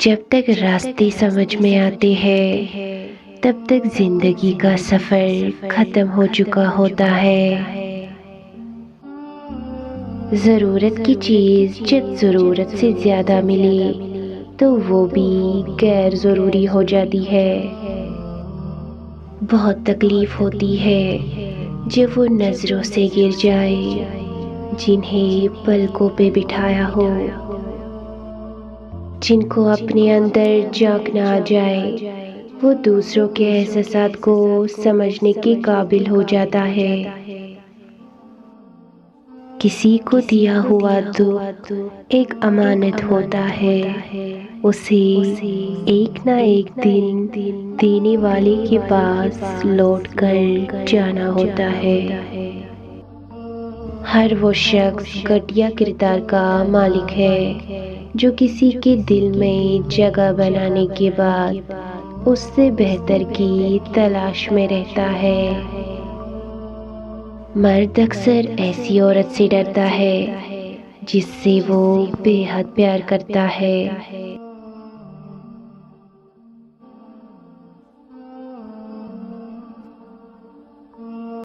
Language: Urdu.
جب تک راستے سمجھ میں آتے ہیں تب تک زندگی کا سفر ختم ہو چکا ہوتا ہے۔ ضرورت کی چیز جب ضرورت سے زیادہ ملے تو وہ بھی غیر ضروری ہو جاتی ہے۔ بہت تکلیف ہوتی ہے جب وہ نظروں سے گر جائے جنہیں پلکوں پہ بٹھایا ہو، جن کو اپنے اندر جھانکنا آ جائے وہ دوسروں کے احساسات کو سمجھنے کے قابل ہو جاتا ہے۔ کسی کو دیا ہوا دکھ ایک امانت ہوتا ہے، اسے ایک نہ ایک دن دینے والے کے پاس لوٹ کر جانا ہوتا ہے۔ ہر وہ شخص گھٹیا کردار کا مالک ہے جو کسی کے دل میں جگہ بنانے کے بعد اس سے بہتر کی تلاش میں رہتا ہے۔ مرد اکثر ایسی عورت سے ڈرتا ہے جس سے وہ بے حد پیار کرتا ہے۔